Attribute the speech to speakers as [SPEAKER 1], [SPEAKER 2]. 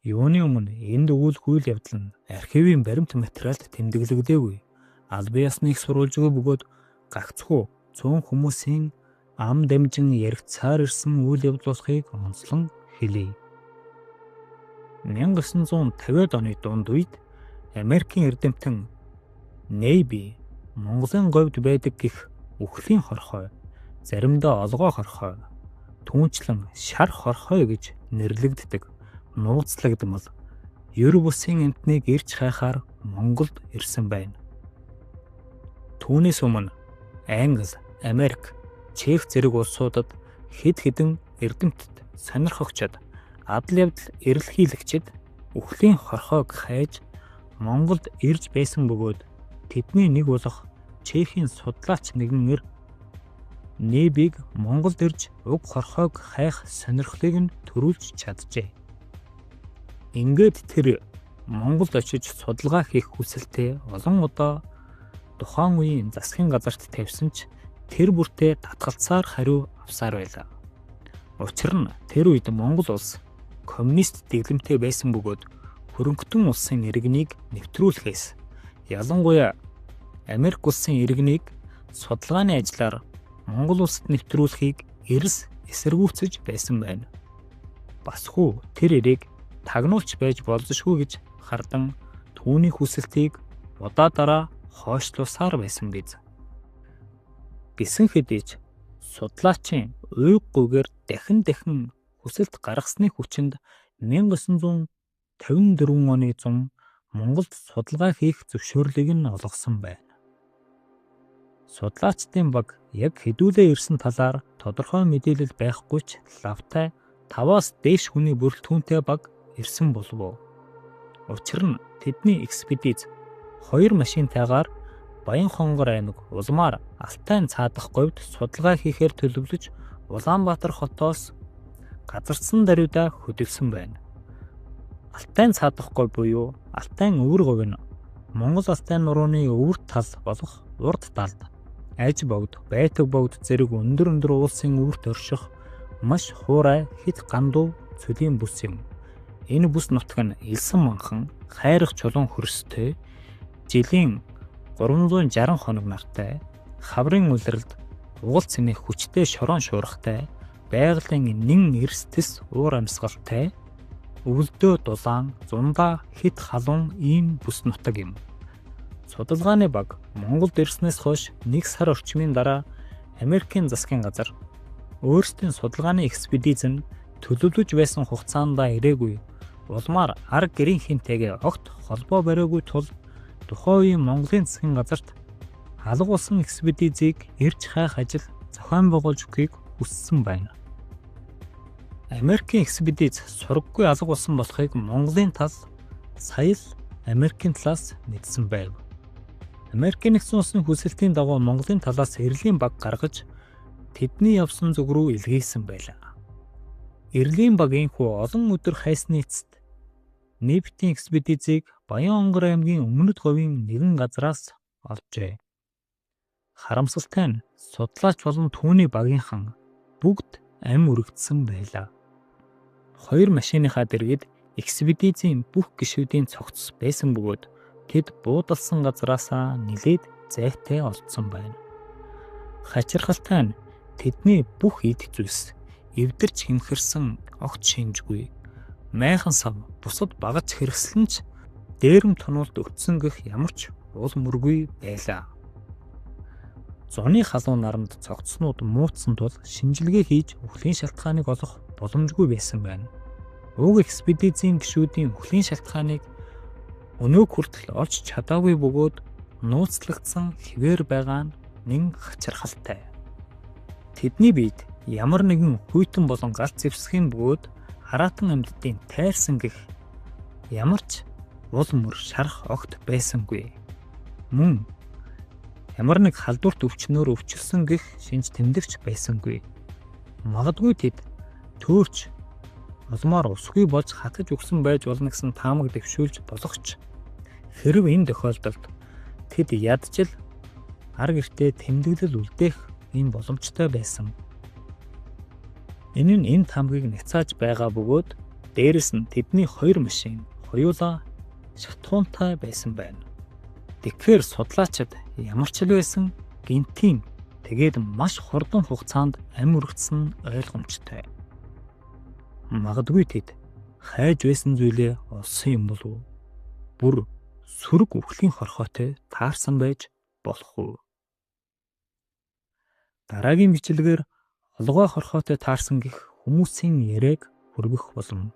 [SPEAKER 1] Юуны өмнө энд өгүүлэх үйл явдал нь архивын баримт материалд тэмдэглэгдээгүй. Албан ёсныг сурвалжгүй бөгөөд гагцхүү цөөн хүмүүсийн ам дамжин яригдсаар ирсэн үйл явдал болохыг онцлон хэлье. 1950-ад оны дунд үед Америкийн эрдэмтэн Нейби Монголын говьд байдаг гих үхлийн хорхой, заримдаа олгоо хорхой, түүнчлэн шар хорхой гэж нэрлэгддэг нууцлагдмал ер бусын амтныг ирж хайхаар Монголд ирсэн байна. Түүнээс өмнө Англи, Америк, Чех зэрэг улсуудад хэд хэдэн эрдэмтэд, сонирхогчид, адал явдал эрэлхийлэгчид үхлийн хорхойг хайж Монголд ирж байсан бөгөөд тэдний нэг болох Чехийн судлаач нэгэн Небиг Монголд ирж уг хорхойг хайх сонирхлыг нь төрүүлж чаджээ. Ингээд тэр Монголд очиж судалгаа хийх хүсэлтэй олон удаа тухайн үеийн засгийн газарт тавьсан ч тэр бүртээ татгалцсаар хариу авсаар байлаа. Учир нь тэр үед Монгол улс коммунист дэглэмтэй байсан бөгөөд хөрөнгөтөн улсын иргэнийг нэвтрүүлэхээс ялангуяа Америк улсын иргэнийг судалгааны ажлаар Монгол улсад нэвтрүүлэхийг эрс эсэргүүцэж байсан байна. Басхүү тэр эрийг тагнуулч байж болзошгүй гэж хардан түүний хүсэлтийг удаа дараа хойшлуулсаар байсан биз. Гисэн хэдий ч судлаачийн уйггүйгээр дахин хүсэлт гаргасны хүчинд 1954 оны зун Монголд судалгаа хийх зөвшөөрлийг нь олгосон байна. Судлаачдын баг яг хэдүүлээ ирсэн талаар тодорхой мэдээлэл байхгүй ч лавтай 5-аас дээш хүний бүрэлдэхүүнтэй баг ирсэн болов. Учир нь тэдний экспедиц 2 машинтайгаар Баянхонгор аймаг улмаар Алтай цаадах говьд судалгаа хийхээр төлөвлөж Улаанбаатар хотоос газардсан даруйдаа хөдөлсөн байна. Алтай цаадах говь буюу Алтай өвөр говь нь Монгол Алтай нурууны өвөр тал болох урд талд аж богд, байтаг богд зэрэг өндөр уулсын өвөрт орших маш хуурай хит гандуу цөлийн бүс юм. Энэ бүс нутаг нь элсэн манхан, хайрах чулуун хөрстэй, жилийн 360 хоног нартай, хаврын улиралд угал цэнэх хүчтэй шорон шуурхтай, байгалийн нэн эрсдэс уур амьсгалтай, өвөлдөө дулаан, зундаа хит халуун ийм бүс нутаг юм. Судалгааны баг Монголд ирснээс хойш 1 сар орчмын дараа Америкийн засгийн газар өөрсдийн судалгааны экспедиц нь төлөвлөж байсан хугацаанд ирээгүй улмаар арга гэрийн хинтэйгээ огт холбоо бариагүй тул тухайн үеийн Монголын засгийн газарт алга болсон экспедицийг ирж хайх ажил зохион байгуулж өгөхийг хүссэн байна. Америкийн экспедиц сургаггүй алга болсон болохыг Монголын тал сая л Америкийн талаас мэдсэн байв. Америкийн нэгдсэн улсын хүсэлтийн дагуу Монголын талаас эрлийн баг гаргаж тэдний явсан зүг рүү илгээсэн байлаа. Эрлийн баг инхүү олон өдөр хайсны эцэст Небитийн экспедицийг Баянхонгор аймгийн өмнөд говийн нэгэн газраас олжээ. Харамсалтай нь судлаач болон түүний багийнхан бүгд ам өргөдсөн байлаа. 2 машиныхаа дэргэд экспедицийн бүх гишүүдийн цогц байсан бөгөөд тэд буудалсан газраасаа нилээд зайтай олдсон байна. Хачирхалтай нь тэдний бүх эд зүйлс эвдэрч хэмхэрсэн огт шинжгүй. Майхан сав бусад багаж хэрэгслэн ч дээрэм тонуулд өгцөн гэх ямар ч уул мөргүй байлаа. Зуны халуун наранд цогцснууд муутсан тул шинжилгээ хийж үхлийн шалтгааныг олох боломжгүй байсан байна. Уг экспедицийн гишүүдийн үхлийн шалтгааныг өнөөг хүртэл олж чадаагүй бөгөөд нууцлагдсан хэвээр байгаа нь нэн хачирхалтай. Тэдний биед ямар нэгэн хүйтэн болон галт зэвсгийн бөгөөд хараатан амьтдын тайрсан гэх ямар ч уул мөр шарах огт байсангүй. Мөн ямар нэг халдварт өвчнөөр өвчлсөн гэх шинж тэмдэгч байсангүй. Магадгүй тэд төөрч улмаар усгүй болж хатаж өгсөн байж болно гэсэн таамаг дэвшүүлж болох ч хэрв энэ тохиолдолд тэд ядчил ар гэртээ тэмдэглэл үлдээх ийм боломжтой байсан. Энэ нь энэ таамгийг няцааж байгаа бөгөөд Дээрэс нь тэдний 2 машин хоёулаа шатуунтай байсан байна. Тэгэхээр судлаачид ямар ч л байсан гинтийн тэгээд маш хурдан хугацаанд амь үргэцсэн нь ойлгомжтой. Магадгүй тэд хайж байсан зүйлээ олсон юм болов уу? Бүр сөрөг үхлийн хорхойтой таарсан байж болох уу? Дараагийн бичлэгээр олгой хорхойтой таарсан гэх хүмүүсийн яриаг хүргэх болно.